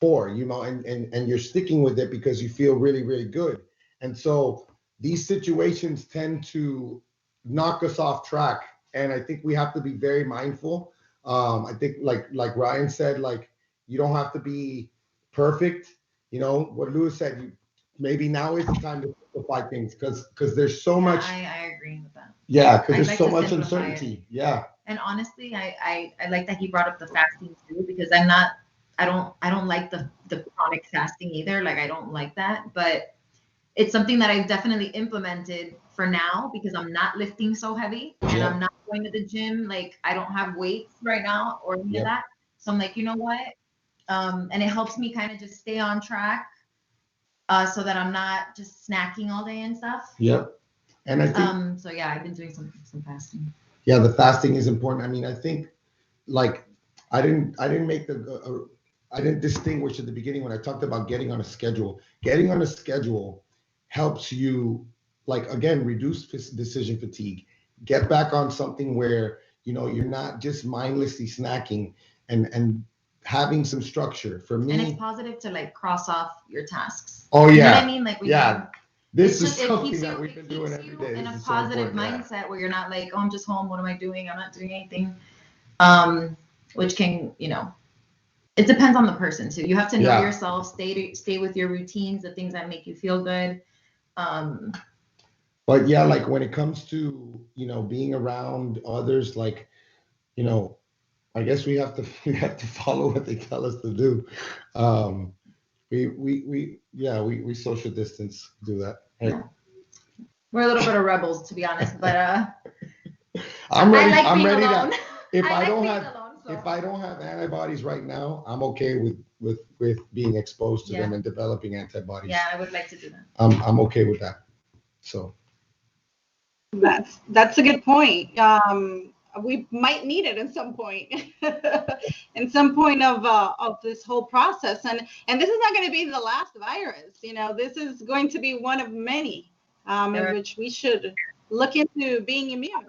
poor, and you're sticking with it because you feel really good. And so these situations tend to knock us off track, and I think we have to be very mindful. I think like Ryan said, like, you don't have to be perfect. what Lewis said, maybe now is the time to simplify things because there's so much. I agree with that. Yeah, because there's like so to much simplify it. uncertainty. Yeah. And honestly, I like that he brought up the fasting too, because I don't like the chronic fasting either. Like I don't like that, but it's something that I've definitely implemented for now because I'm not lifting so heavy and Yep. I'm not going to the gym. Like I don't have weights right now or any Yep. of that. So I'm like, you know what? And it helps me kind of just stay on track, so that I'm not just snacking all day and stuff. Yep. And I think So yeah, I've been doing some fasting. yeah, the fasting is important. I mean, I think like I didn't make I didn't distinguish at the beginning when I talked about getting on a schedule. Getting on a schedule helps you, like, again, reduce decision fatigue. Get back on something where you're not just mindlessly snacking and having some structure. For me, and it's positive to like cross off your tasks. Oh yeah, you know what I mean? Like when yeah. This is it something keeps that you we've been doing every day. in This a is so positive important, mindset where you're not like, oh, I'm just home. What am I doing? I'm not doing anything. Which can, it depends on the person too. You have to know Yeah. yourself, stay with your routines, the things that make you feel good. But yeah, like when it comes to being around others, like I guess we have to follow what they tell us to do. We social distance, do that. Right? We're a little bit of rebels, to be honest, but I'm ready. I like I'm being ready alone. to. If I like don't being have alone, so. if I don't have antibodies right now, I'm okay with being exposed to them and developing antibodies. Yeah, I would like to do that. I'm okay with that. So That's a good point. We might need it in some point, in some point of this whole process, and this is not going to be the last virus. This is going to be one of many in which we should look into being immune.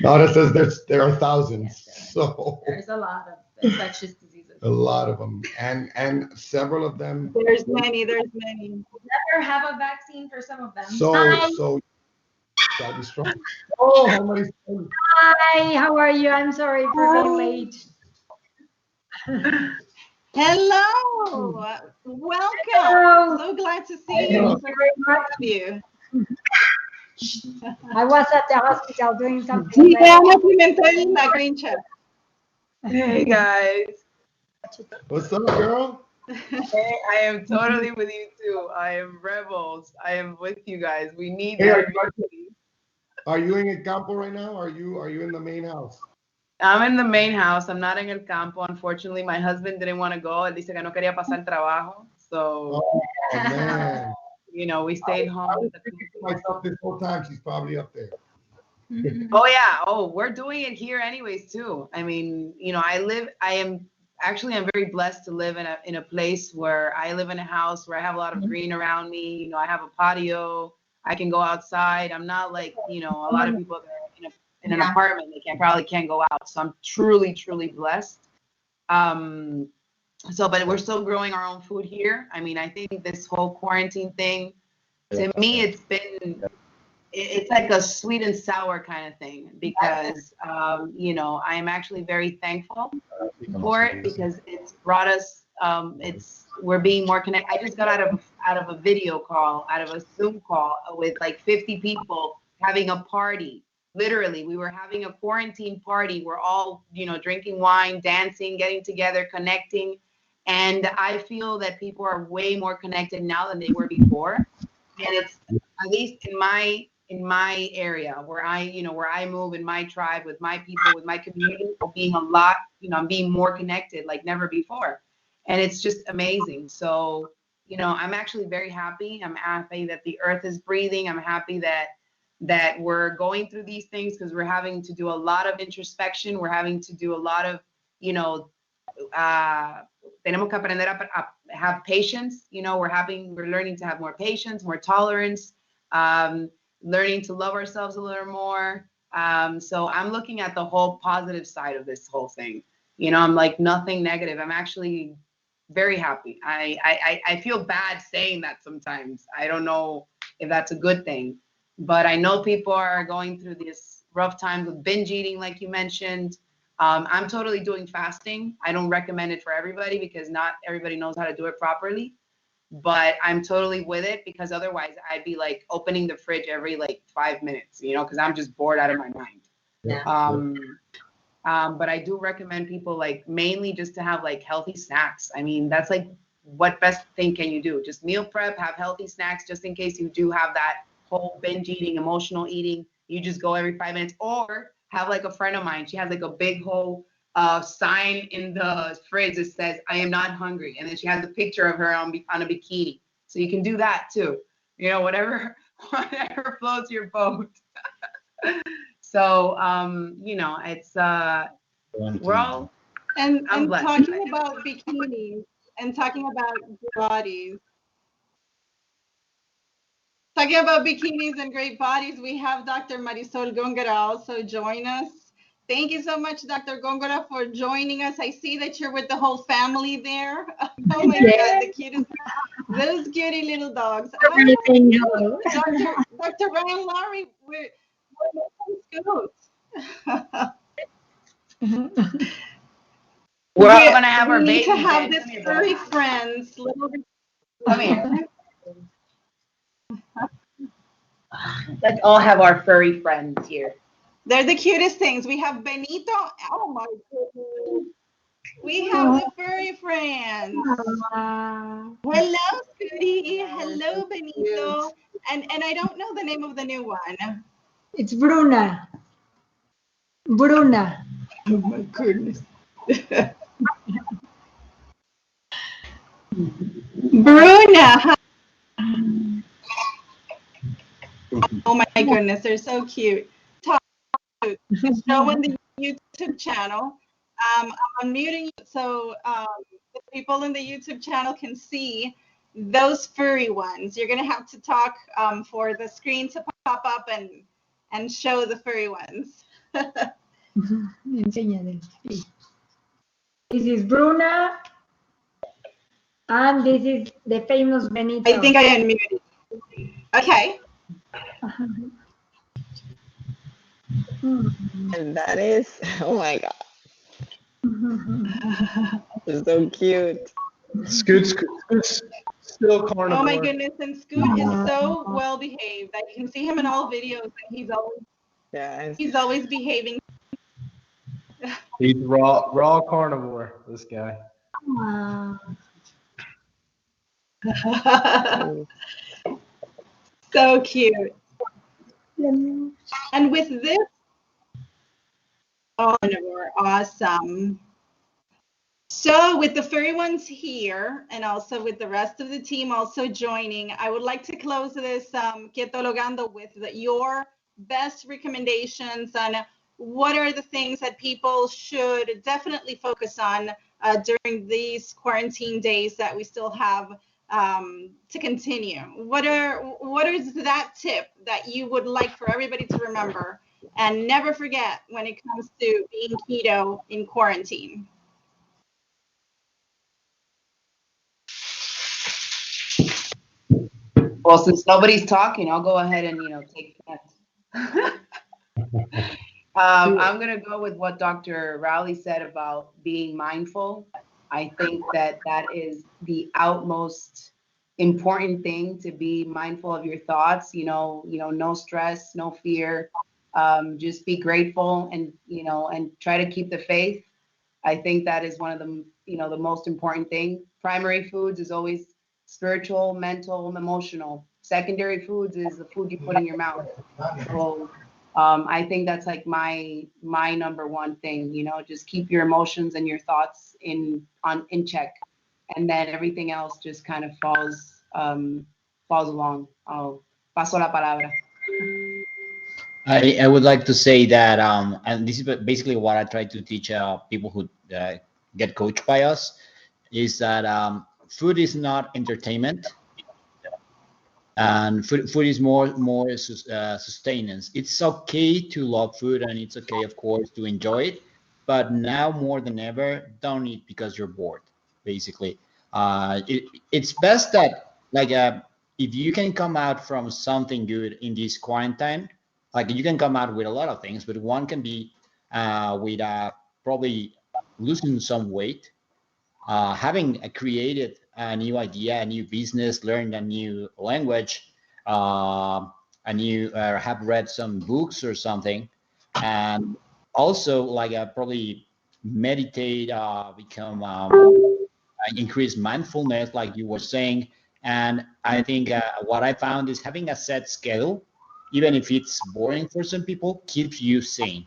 no, that says there are thousands. Yes, so there's a lot of infectious diseases. a lot of them, and several of them. There's many. We'll never have a vaccine for some of them. So gotta be strong. Oh, hi, Marisol. Hi, how are you? I'm sorry for being late. Hello, welcome. Hello. So glad to see you. Thank you very much. You. I was at the hospital doing something. Pimentel, la green chef. Hey guys. What's up, girl? Hey, I am totally with you too. I am rebels. I am with you guys. We need Hey, that. are you in El Campo right now? Are you in the main house? I'm in the main house. I'm not in el campo. Unfortunately, my husband didn't want to go. Él dice que no quería pasar trabajo. So, Oh man. we stayed home. I was thinking to myself this whole time she's probably up there. Oh yeah. Oh, we're doing it here anyways too. I mean, I'm very blessed to live in a place where I live in a house where I have a lot of green around me. I have a patio. I can go outside. I'm not like, a lot of people that are in an apartment, they probably can't go out. So I'm truly, truly blessed. But we're still growing our own food here. I mean, I think this whole quarantine thing, to me, it's like a sweet and sour kind of thing because, I'm actually very thankful for it because it's brought us, we're being more connected. I just got out of a video call, out of a Zoom call with like 50 people having a party. Literally, we were having a quarantine party. We're all, drinking wine, dancing, getting together, connecting. And I feel that people are way more connected now than they were before. And it's, at least in my area where I move, in my tribe, with my people, with my community, being I'm being more connected like never before. And it's just amazing. So, I'm actually very happy. I'm happy that the earth is breathing. I'm happy that we're going through these things because we're having to do a lot of introspection. We're having to do a lot of, tenemos que aprender a have patience. We're learning to have more patience, more tolerance, learning to love ourselves a little more. So I'm looking at the whole positive side of this whole thing. I'm like nothing negative. I'm actually very happy. I feel bad saying that sometimes. I don't know if that's a good thing, but I know people are going through this rough times with binge eating, like you mentioned. I'm totally doing fasting. I don't recommend it for everybody because not everybody knows how to do it properly. But I'm totally with it because otherwise I'd be like opening the fridge every like 5 minutes, because I'm just bored out of my mind. Yeah. But I do recommend people like mainly just to have like healthy snacks. I mean, that's like what best thing can you do? Just meal prep, have healthy snacks just in case you do have that whole binge eating, emotional eating. You just go every 5 minutes, or have like a friend of mine. She has like a big whole sign in the fridge that says, "I am not hungry," and then she has a picture of her on a bikini. So you can do that too. Whatever floats your boat. So it's we're all And I'm and blessed. talking about bikinis and talking about bodies. Talking about bikinis and great bodies, we have Dr. Marisol Gongora also join us. Thank you so much, Dr. Gongora, for joining us. I see that you're with the whole family there. Oh my God, the cutest, those cutie little dogs. Everything, hello. Dr. Ryan Lowery, we're We're all gonna have our we need babies. to have then. this furry friends. Come here. Let's all have our furry friends here. They're the cutest things. We have Benito. Oh my goodness. We have the furry friends. Hello, Scooty. Hello, Benito. And I don't know the name of the new one. It's Bruna. Bruna. Oh my goodness. Bruna. Oh my goodness, they're so cute. Show on the YouTube channel. I'm unmuting you so the people in the YouTube channel can see those furry ones. You're gonna have to talk for the screen to pop up and show the furry ones. Enséñale. Sí. This is Bruna, and this is the famous Benito. I think I unmuted. Okay. And that is, oh my God, it's so cute. Scoot's still carnivore. Oh my goodness, and Scoot is so well behaved. I can see him in all videos, and he's always behaving. He's raw carnivore. This guy. So cute. And with this, we're awesome. So with the furry ones here, and also with the rest of the team also joining, I would like to close this Ketologando with your best recommendations on what are the things that people should definitely focus on during these quarantine days that we still have to continue. What is that tip that you would like for everybody to remember and never forget when it comes to being keto in quarantine? Well, since nobody's talking, I'll go ahead and take that. I'm gonna go with what Dr. Rowley said about being mindful. I think that is the outmost important thing, to be mindful of your thoughts. No stress, no fear. Just be grateful and try to keep the faith. I think that is one of the most important thing. Primary foods is always spiritual, mental, emotional. Secondary foods is the food you put in your mouth. So I think that's like my number one thing. Just keep your emotions and your thoughts in check, and then everything else just kind of falls along. I'll paso la palabra. I would like to say that, and this is basically what I try to teach people who get coached by us, is that food is not entertainment, and food is more sustenance. It's okay to love food, and it's okay, of course, to enjoy it, but now more than ever, don't eat because you're bored. Basically, it's best that if you can come out from something good in this quarantine, like you can come out with a lot of things, but one can be with probably losing some weight, having created a new idea, a new business, learned a new language, have read some books or something, and also like probably meditate, become increase mindfulness, like you were saying. And I think what I found is having a set schedule, even if it's boring for some people, keeps you sane.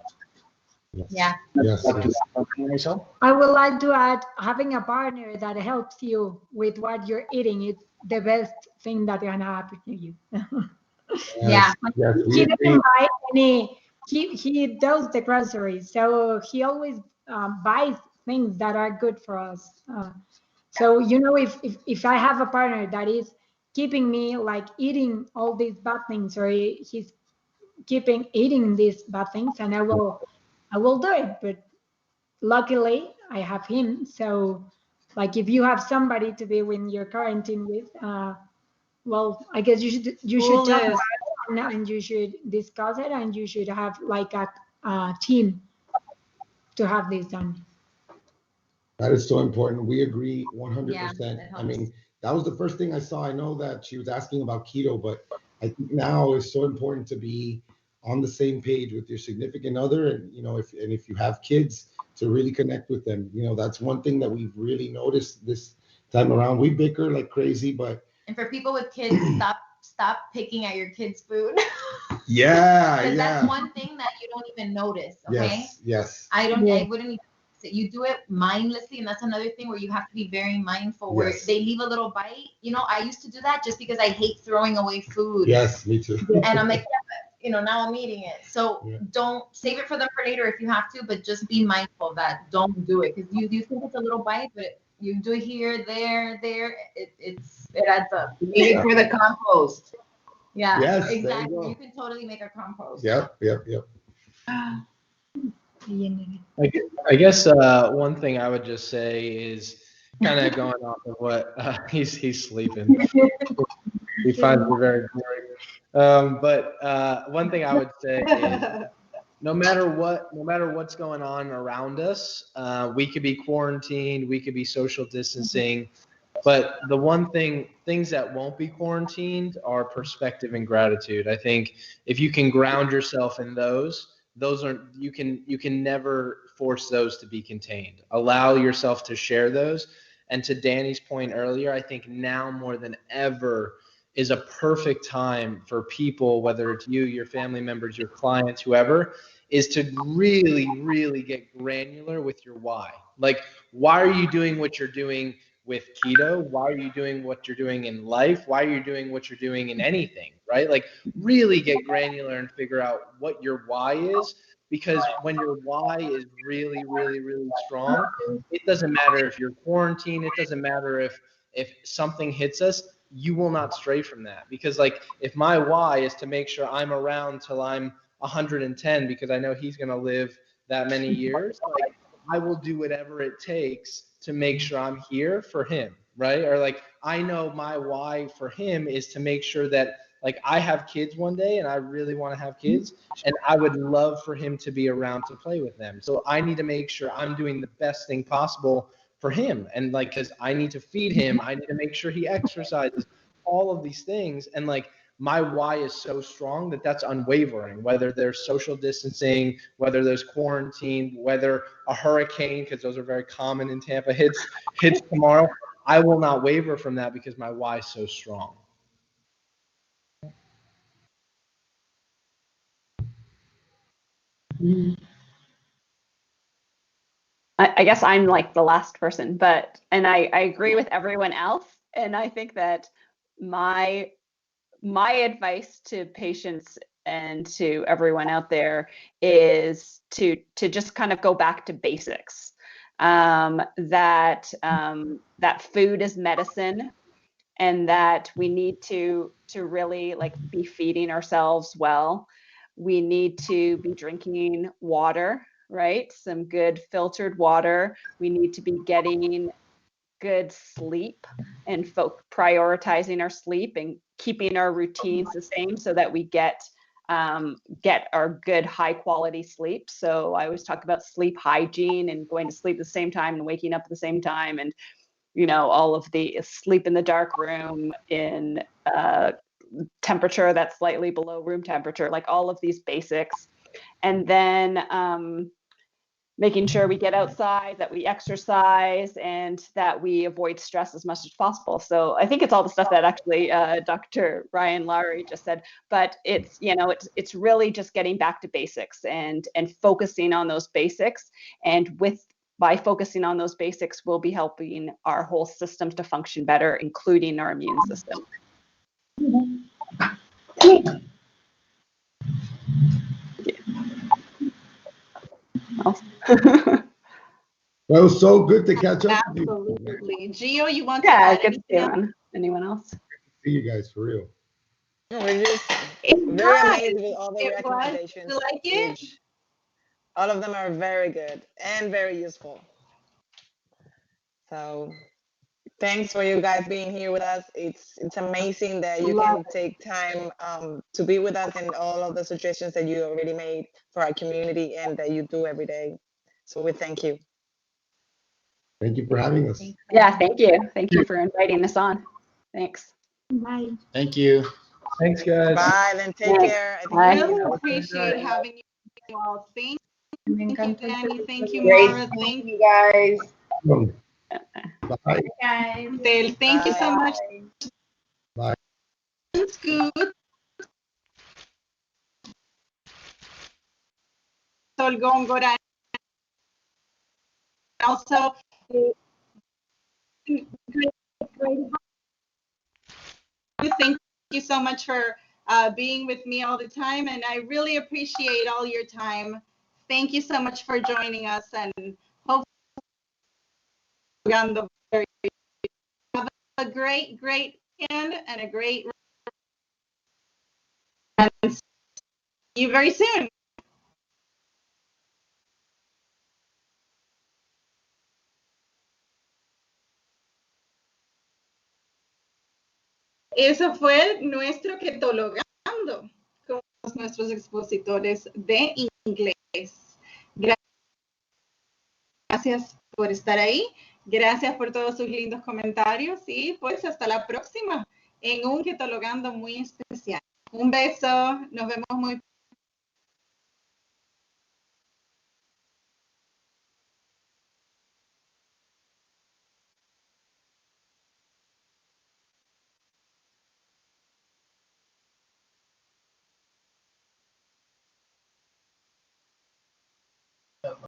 Yeah. Yes. Like to Yes. add something, Marisol? I would like to add having a partner that helps you with what you're eating. It's the best thing that can happen to you. Yeah. Yes. We He agree. doesn't buy any. He does the groceries, so he always buys things that are good for us. So if I have a partner that is keeping me like eating all these bad things, or he's keeping eating these bad things, and I will do it. But luckily, I have him. So, like, if you have somebody to be when you're quarantine with, well, I guess you should talk about Coolest. it, and you should discuss it, and you should have like a team to have this done. That is so important. We agree Yeah, 100%. it I helps. mean, that was the first thing I saw. I know that she was asking about keto, but I think now it's so important to be on the same page with your significant other, and if you have kids, to really connect with them. That's one thing that we've really noticed this time around. We bicker like crazy, but And for people with kids, stop picking at your kids' food. yeah, Because that's yeah, one thing that you don't even notice. Okay. yes, I Yeah. wouldn't even say you do it mindlessly, and that's another thing where you have to be very mindful. Where Yes. they leave a little bite. I used to do that just because I hate throwing away food. yes, me too. And I'm like, yeah, but, now I'm eating it. So Yeah. don't save it for them for later if you have to, but just be mindful of that. Don't do it because you think it's a little bite, but you do it here, there, it adds up. Leave it for the compost. Yeah, Yes, there you exactly. go. You can totally make a compost. Yep. I guess one thing I would just say is kind of going off of what he's sleeping. He finds it very boring. But one thing I would say is no matter what's going on around us, we could be quarantined, we could be social distancing, but the things that won't be quarantined are perspective and gratitude. I think if you can ground yourself in those are you can never force those to be contained. Allow yourself to share those. And to Danny's point earlier, I think now more than ever is a perfect time for people, whether it's you, your family members, your clients, whoever, is to really, really get granular with your why. Like, why are you doing what you're doing with keto? Why are you doing what you're doing in life? Why are you doing what you're doing in anything, right? Like, really get granular and figure out what your why is. Because when your why is really, really, really strong, it doesn't matter if you're quarantined. It doesn't matter if something hits us. You will not stray from that. Because like, if my why is to make sure I'm around till I'm 110 because I know he's going to live that many years, like, I will do whatever it takes to make sure I'm here for him, right? Or like, I know my why for him is to make sure that like I have kids one day and I really want to have kids and I would love for him to be around to play with them. So I need to make sure I'm doing the best thing possible for him. And like, cause I need to feed him. I need to make sure he exercises, all of these things. And like, my why is so strong that that's unwavering, whether there's social distancing, whether there's quarantine, whether a hurricane, because those are very common in Tampa, hits tomorrow. I will not waver from that because my why is so strong. I guess I'm like the last person, and I agree with everyone else. And I think that my advice to patients and to everyone out there is to just kind of go back to basics. That food is medicine, and that we need to really like be feeding ourselves well. We need to be drinking water, right? Some good filtered water. We need to be getting good sleep and prioritizing our sleep and keeping our routines the same so that we get get our good high quality sleep. So I always talk about sleep hygiene and going to sleep at the same time and waking up at the same time, and all of the sleep in the dark room, in temperature that's slightly below room temperature, like all of these basics. And then making sure we get outside, that we exercise, and that we avoid stress as much as possible. So I think it's all the stuff that actually Dr. Ryan Lowery just said, but it's really just getting back to basics and focusing on those basics. And by focusing on those basics, we'll be helping our whole system to function better, including our immune system. Well, it was so good to catch up with you. Absolutely. Gio, you want to add Good to see anything else? you. Anyone else? See you guys for real. No, we're just It very was. amazed with all the It was. recommendations. You like it? Huge. All of them are very good and very useful. So thanks for you guys being here with us. It's amazing that you can take time to be with us, and all of the suggestions that you already made for our community and that you do every day. So we thank you. Thank you for having us. Yeah, thank you. Thank you for inviting us on. Thanks. Bye. Thank you. Thanks, guys. Bye, then take Thanks. care. I think Bye. Really we have a appreciate having you all. Thank Me you, encanta. Danny. Thank you, Great. Mara. Thank You guys. Bye. Guys. you, Del. Thank you so Bye. much. Bye. It's good. Gongora. Also, thank you so much for being with me all the time, and I really appreciate all your time. Thank you so much for joining us, and hopefully have a great weekend and a great and see you very soon. Eso fue nuestro Ketologando con nuestros expositores de inglés. Gracias por estar ahí. Gracias por todos sus lindos comentarios y pues hasta la próxima en un Ketologando muy especial. Un beso. Nos vemos muy